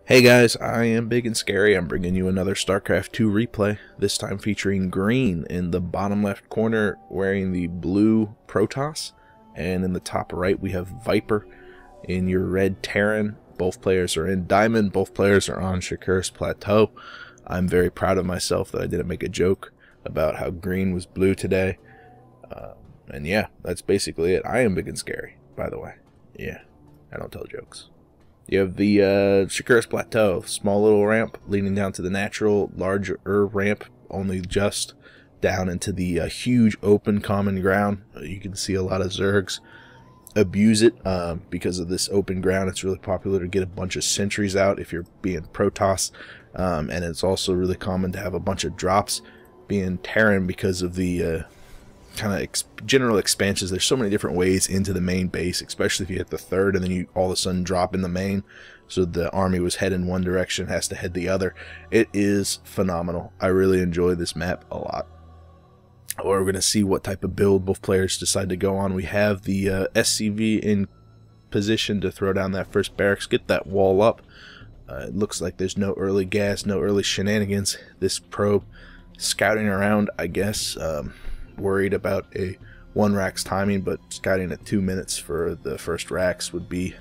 Hey guys, I am Big and Scary. I'm bringing you another StarCraft 2 replay, this time featuring Green in the bottom left corner wearing the blue Protoss, and in the top right we have Viper in your red Terran. Both players are in Diamond, both players are on Shakur's Plateau. I'm very proud of myself that I didn't make a joke about how Green was blue today. And yeah, that's basically it. I am Big and Scary, by the way. Yeah, I don't tell jokes. You have the Shakur's Plateau, small little ramp leading down to the natural, larger ramp, only just down into the huge open common ground. You can see a lot of Zergs abuse it because of this open ground. It's really popular to get a bunch of sentries out if you're being Protoss, and it's also really common to have a bunch of drops being Terran because of the kind of general expansions. There's so many different ways into the main base, especially if you hit the third and then you all of a sudden drop in the main, so the army was heading one direction has to head the other. It is phenomenal. I really enjoy this map a lot. We're going to see what type of build both players decide to go on. We have the SCV in position to throw down that first barracks, get that wall up. It looks like there's no early gas, no early shenanigans. This probe scouting around, I guess, worried about a 1 Rax timing, but scouting at 2 minutes for the first Rax would be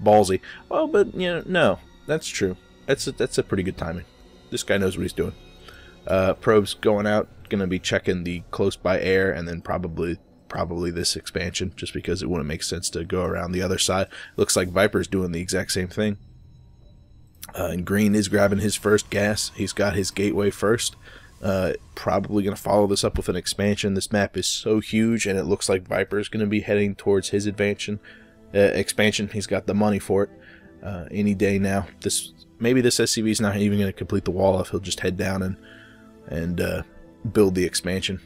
ballsy. Well, but you know, no, that's true. That's a pretty good timing. This guy knows what he's doing. Probes going out, gonna be checking the close by air, and then probably this expansion, just because it wouldn't make sense to go around the other side. Looks like Viper's doing the exact same thing. And Green is grabbing his first gas. He's got his gateway first. Probably going to follow this up with an expansion. This map is so huge, and it looks like Viper is going to be heading towards his expansion. He's got the money for it any day now. Maybe this SCV is not even going to complete the wall off. He'll just head down and build the expansion.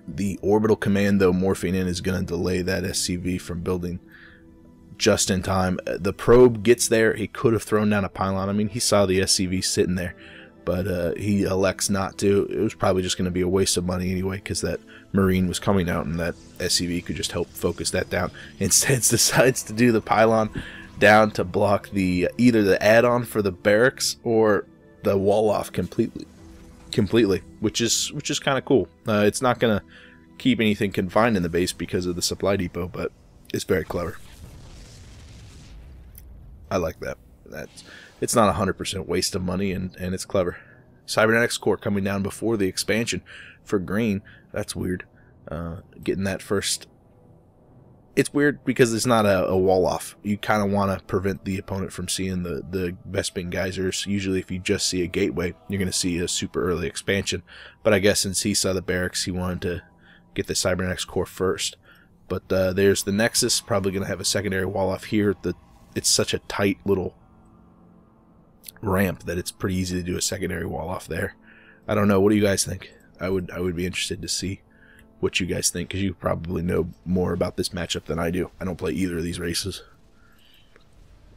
The orbital command, though, morphing in is going to delay that SCV from building just in time. The probe gets there. He could have thrown down a pylon. I mean, he saw the SCV sitting there, but he elects not to. It was probably just going to be a waste of money anyway, because that Marine was coming out and that SCV could just help focus that down. Instead, decides to do the pylon down to block the either the add-on for the barracks or the wall off completely, which is kind of cool. It's not going to keep anything confined in the base because of the supply depot, but it's very clever. I like that. It's not 100% waste of money, and it's clever. ViperXk core coming down before the expansion for Green. That's weird. Getting that first. It's weird because it's not a wall off. You kind of want to prevent the opponent from seeing the Vesping geysers. Usually if you just see a gateway, you're going to see a super early expansion. But I guess since he saw the barracks, he wanted to get the ViperXk core first. But there's the Nexus, probably going to have a secondary wall off here. It's such a tight little ramp that it's pretty easy to do a secondary wall off there. I don't know. What do you guys think? I would be interested to see what you guys think, because you probably know more about this matchup than I do. I don't play either of these races.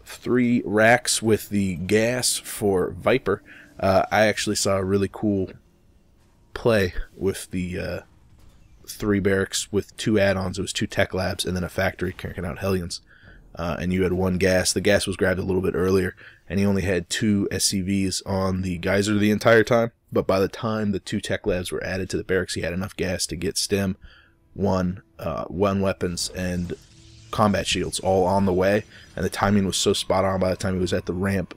3 racks with the gas for Viper. I actually saw a really cool play with the 3 barracks with 2 add-ons. It was 2 tech labs and then a factory cranking out Hellions. And you had 1 gas. The gas was grabbed a little bit earlier, and he only had 2 SCVs on the geyser the entire time. But by the time the 2 tech labs were added to the barracks, he had enough gas to get stem, 1 weapons, and combat shields all on the way. And the timing was so spot on. By the time he was at the ramp,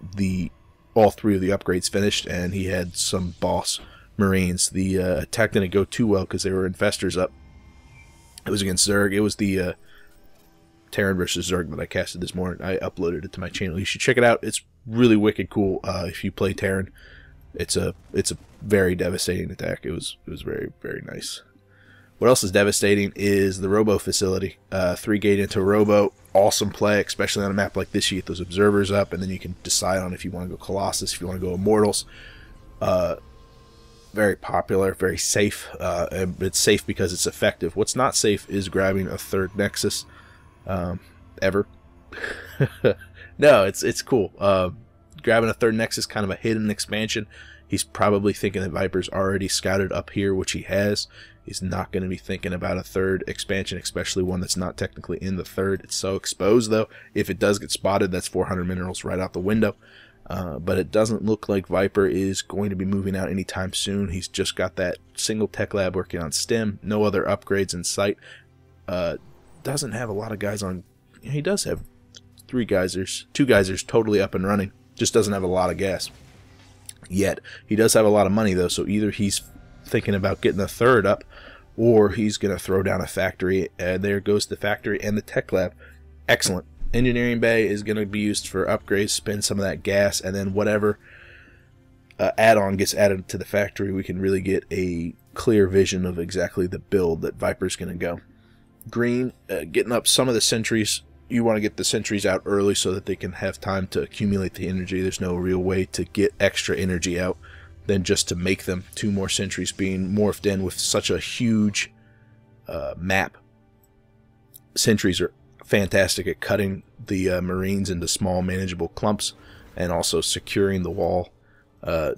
all 3 of the upgrades finished, and he had some boss Marines. The attack didn't go too well because they were infestors up. It was against Zerg. It was the Terran versus Zerg that I casted this morning. I uploaded it to my channel. You should check it out. It's really wicked cool. If you play Terran, it's a very devastating attack. It was very, very nice. What else is devastating is the Robo facility. 3 gate into Robo, awesome play, especially on a map like this. You get those observers up, and then you can decide on if you want to go Colossus, if you want to go Immortals. Very popular, very safe. It's safe because it's effective. What's not safe is grabbing a 3rd Nexus. Ever. No, it's cool. Grabbing a 3rd Nexus, kind of a hidden expansion. He's probably thinking that Viper's already scouted up here, which he has. He's not going to be thinking about a third expansion, especially one that's not technically in the third. It's so exposed, though. If it does get spotted, that's 400 minerals right out the window. But it doesn't look like Viper is going to be moving out anytime soon. He's just got that single tech lab working on STEM. No other upgrades in sight. Doesn't have a lot of guys on. He does have 2 geysers totally up and running. Just doesn't have a lot of gas yet. He does have a lot of money, though, so either he's thinking about getting a third up, or he's going to throw down a factory. There goes the factory and the tech lab. Excellent. Engineering bay is going to be used for upgrades, spend some of that gas, and then whatever add-on gets added to the factory, we can really get a clear vision of exactly the build that Viper's going to go. Green, getting up some of the sentries. You want to get the sentries out early so that they can have time to accumulate the energy. There's no real way to get extra energy out than just to make them. 2 more sentries being morphed in with such a huge map. Sentries are fantastic at cutting the Marines into small manageable clumps and also securing the wall.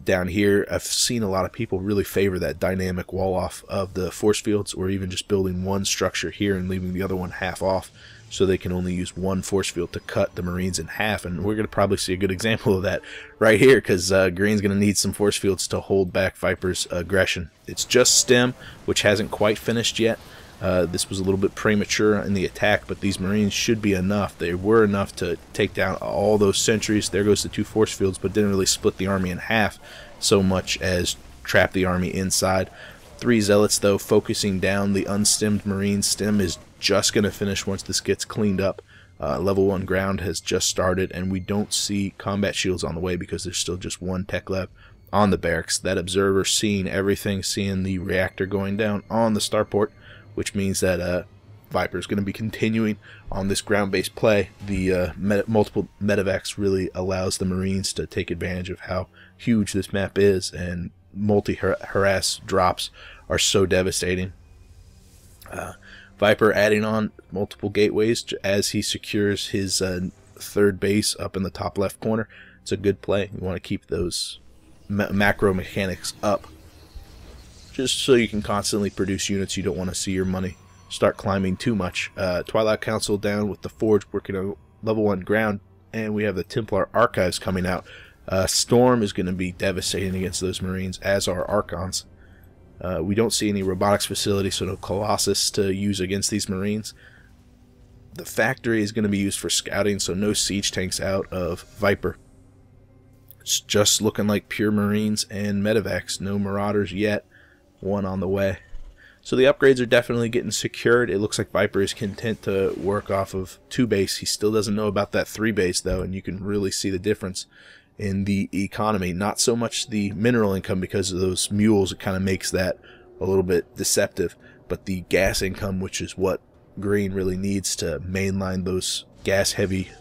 Down here, I've seen a lot of people really favor that dynamic wall off of the force fields, or even just building one structure here and leaving the other one half off, so they can only use one force field to cut the Marines in half. And we're going to probably see a good example of that right here, because Green's going to need some force fields to hold back Viper's aggression. It's just STEM, which hasn't quite finished yet. This was a little bit premature in the attack, but these Marines should be enough. They were enough to take down all those sentries. There goes the 2 force fields, but didn't really split the army in half so much as trap the army inside. 3 zealots, though, focusing down the unstemmed Marine. Stem is just going to finish once this gets cleaned up. Level 1 ground has just started, and we don't see combat shields on the way because there's still just 1 tech lab on the barracks. That observer seeing everything, seeing the reactor going down on the starport, which means that Viper is going to be continuing on this ground-based play. The multiple medevacs really allows the Marines to take advantage of how huge this map is, and multi-harass drops are so devastating. Viper adding on multiple gateways as he secures his 3rd base up in the top left corner. It's a good play. You want to keep those macro mechanics up, just so you can constantly produce units. You don't want to see your money start climbing too much. Twilight Council down with the Forge working on level 1 ground, and we have the Templar Archives coming out. Storm is going to be devastating against those Marines, as are Archons. We don't see any robotics facility, so no Colossus to use against these Marines. The factory is going to be used for scouting, so no siege tanks out of Viper. It's just looking like pure Marines and medevacs. No Marauders yet. 1 on the way. So the upgrades are definitely getting secured. It looks like Viper is content to work off of 2 base. He still doesn't know about that 3 base, though, and you can really see the difference in the economy. Not so much the mineral income, because of those mules. It kind of makes that a little bit deceptive, but the gas income, which is what Green really needs to mainline those gas heavy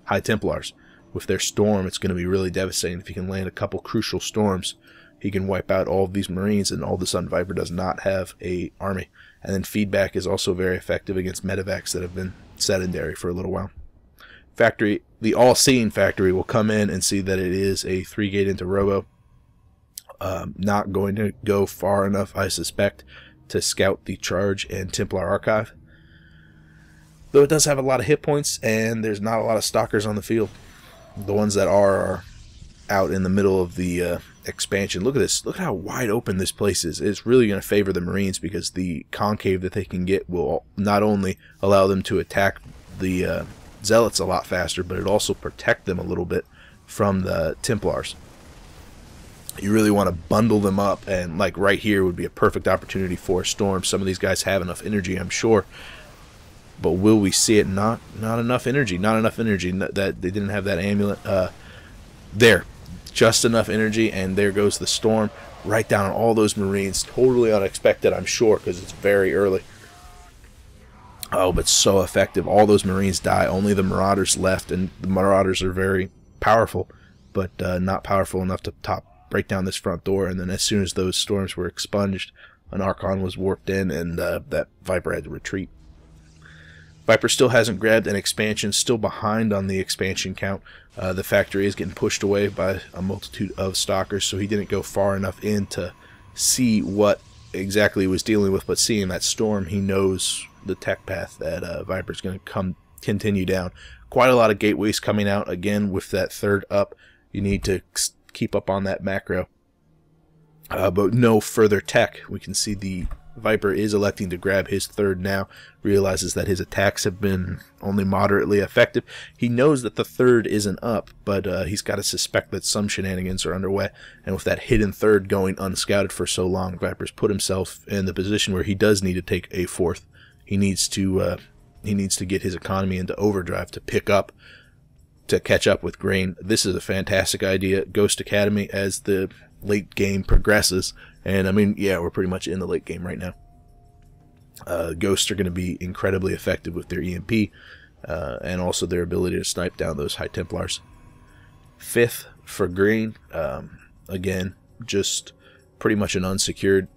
High Templars. With their storm, it's going to be really devastating. If he can land a couple crucial storms, he can wipe out all of these Marines, and all of a sudden Viper does not have a army. And then feedback is also very effective against medevacs that have been sedentary for a little while. Factory, the all-seeing factory, will come in and see that it is a 3-gate into Robo. Not going to go far enough, I suspect, to scout the Charge and Templar Archive. Though it does have a lot of hit points, and there's not a lot of stalkers on the field. The ones that are out in the middle of the expansion. Look at this. Look at how wide open this place is. It's really going to favor the Marines, because the concave that they can get will not only allow them to attack the Zealots a lot faster, but it also protect them a little bit from the Templars. You really want to bundle them up, and like right here would be a perfect opportunity for a storm. Some of these guys have enough energy, I'm sure, but will we see it? Not enough energy. Not enough energy. That they didn't have that amulet. There, just enough energy, and there goes the storm right down on all those Marines. Totally unexpected, I'm sure, because it's very early. Oh, but so effective. All those Marines die. Only the Marauders left, and the Marauders are very powerful, but not powerful enough to break down this front door. And then as soon as those storms were expunged, an Archon was warped in, and that Viper had to retreat. Viper still hasn't grabbed an expansion, still behind on the expansion count. The factory is getting pushed away by a multitude of stalkers, so he didn't go far enough in to see what exactly he was dealing with, but seeing that storm, he knows the tech path that Viper's going to continue down. Quite a lot of gateways coming out. Again, with that third up, you need to keep up on that macro. But no further tech. We can see the Viper is electing to grab his third now, realizes that his attacks have been only moderately effective. He knows that the third isn't up, but he's got to suspect that some shenanigans are underway, and with that hidden third going unscouted for so long, Viper's put himself in the position where he does need to take a fourth. He needs to get his economy into overdrive to catch up with Green. This is a fantastic idea. Ghost Academy as the late game progresses, and I mean, yeah, we're pretty much in the late game right now. Ghosts are going to be incredibly effective with their EMP and also their ability to snipe down those High Templars. Fifth for Green, again, just pretty much an unsecured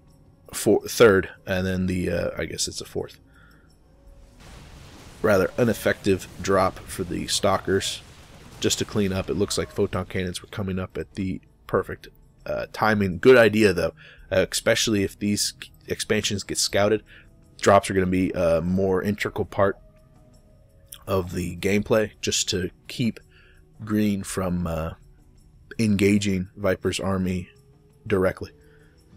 third, and then the I guess it's a fourth. Rather ineffective drop for the Stalkers. Just to clean up, it looks like photon cannons were coming up at the perfect timing. Good idea though, especially if these expansions get scouted. Drops are going to be a more integral part of the gameplay, just to keep Green from engaging Viper's army directly.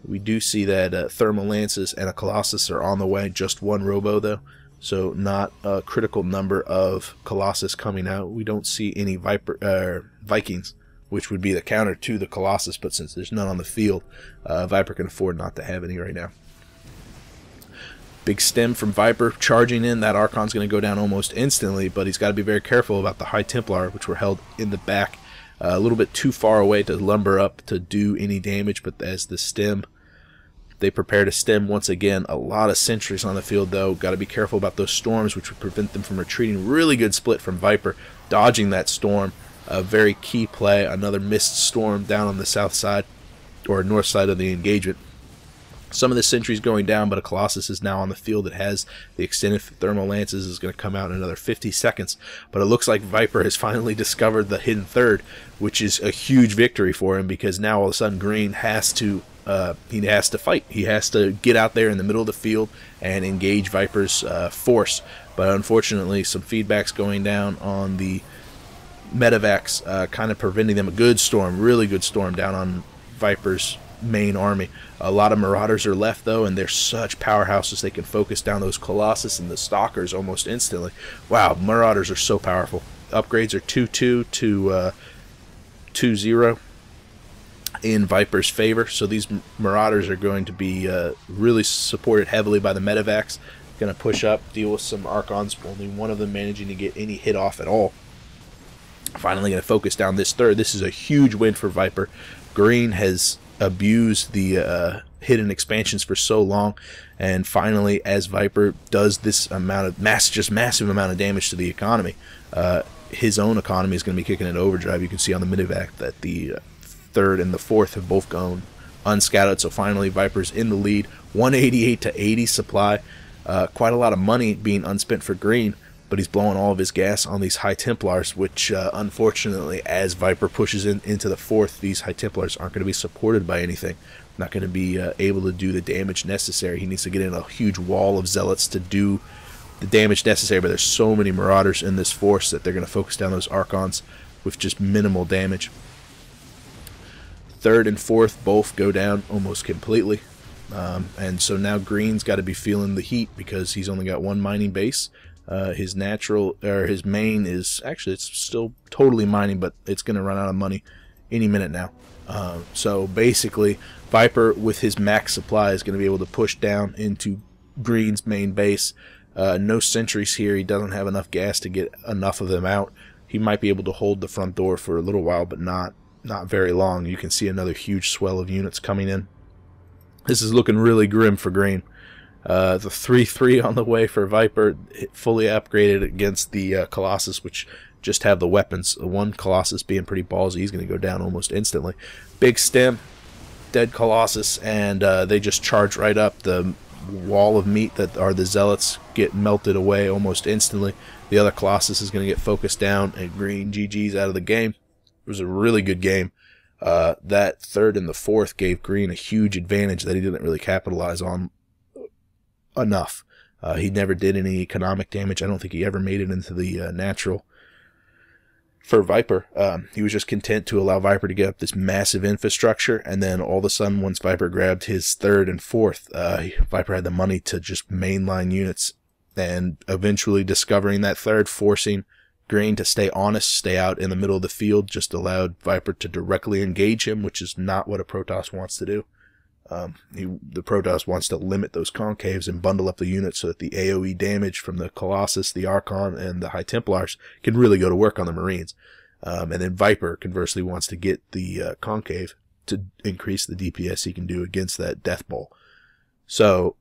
We do see that thermal lances and a Colossus are on the way. Just one robo though, so not a critical number of Colossus coming out. We don't see any Vikings, which would be the counter to the Colossus, but since there's none on the field, Viper can afford not to have any right now. Big stem from Viper charging in. That Archon's going to go down almost instantly, but he's got to be very careful about the High Templar, which were held in the back a little bit too far away to lumber up to do any damage. But as the stem, they prepare to stem once again. A lot of sentries on the field though. Got to be careful about those storms, which would prevent them from retreating. Really good split from Viper, dodging that storm. A very key play. Another missed storm down on the south side or north side of the engagement. Some of the sentries going down, but a Colossus is now on the field that has the extended thermal lances. Is going to come out in another 50 seconds. But it looks like Viper has finally discovered the hidden third, which is a huge victory for him, because now all of a sudden Green has to fight. He has to get out there in the middle of the field and engage Viper's force. But unfortunately, some feedback's going down on the medevacs, kind of preventing them. A good storm, really good storm down on Viper's main army. A lot of Marauders are left though, and they're such powerhouses. They can focus down those Colossus and the Stalkers almost instantly. Wow, Marauders are so powerful. Upgrades are 2-2 to 2-0 in Viper's favor, so these Marauders are going to be really supported heavily by the medevacs. Going to push up, deal with some Archons, only one of them managing to get any hit off at all. Finally going to focus down this third. This is a huge win for Viper. Green has abused the hidden expansions for so long, and finally, as Viper does this amount of massive amount of damage to the economy, his own economy is going to be kicking into overdrive. You can see on the medevac that the third and the fourth have both gone unscattered. So finally, Viper's in the lead, 188 to 80 supply. Quite a lot of money being unspent for Green, but he's blowing all of his gas on these High Templars, which unfortunately, as Viper pushes into the fourth, these High Templars aren't going to be supported by anything. Not going to be able to do the damage necessary. He needs to get in a huge wall of Zealots to do the damage necessary, but there's so many Marauders in this force that they're going to focus down those Archons with just minimal damage. Third and fourth both go down almost completely. And so now Green's got to be feeling the heat, because he's only got one mining base. His main is actually, it's still totally mining, but it's going to run out of money any minute now. So basically, Viper with his max supply is going to be able to push down into Green's main base. No sentries here. He doesn't have enough gas to get enough of them out. He might be able to hold the front door for a little while, but not very long. You can see another huge swell of units coming in. This is looking really grim for Green. The 3-3 on the way for Viper, fully upgraded against the Colossus, which just have the weapons. The one Colossus being pretty ballsy, he's going to go down almost instantly. Big stem, dead Colossus, and they just charge right up. The wall of meat that are the Zealots get melted away almost instantly. The other Colossus is going to get focused down, and Green GG's out of the game. It was a really good game. That third and the fourth gave Green a huge advantage that he didn't really capitalize on enough. He never did any economic damage. I don't think he ever made it into the natural for Viper. He was just content to allow Viper to get up this massive infrastructure, and then all of a sudden, once Viper grabbed his third and fourth, Viper had the money to just mainline units, and eventually discovering that third, forcing Green to stay honest, stay out in the middle of the field, just allowed Viper to directly engage him, which is not what a Protoss wants to do. The Protoss wants to limit those concaves and bundle up the units so that the AoE damage from the Colossus, the Archon, and the High Templars can really go to work on the Marines. And then Viper, conversely, wants to get the concave to increase the DPS he can do against that Death Bowl. So,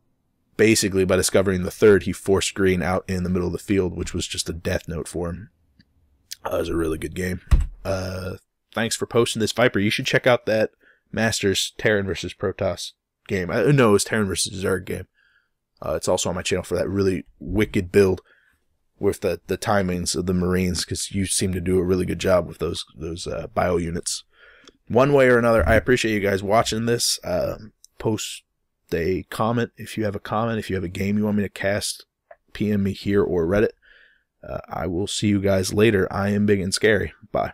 basically, by discovering the third, he forced Green out in the middle of the field, which was just a death note for him. It was a really good game. Thanks for posting this, Viper. You should check out that Masters Terran versus Protoss game. No, it was Terran versus Zerg game. It's also on my channel for that really wicked build with the timings of the Marines, because you seem to do a really good job with those bio units. One way or another, I appreciate you guys watching this. Post a comment if you have a comment. If you have a game you want me to cast, PM me here or Reddit. I will see you guys later. I am Big and Scary. Bye.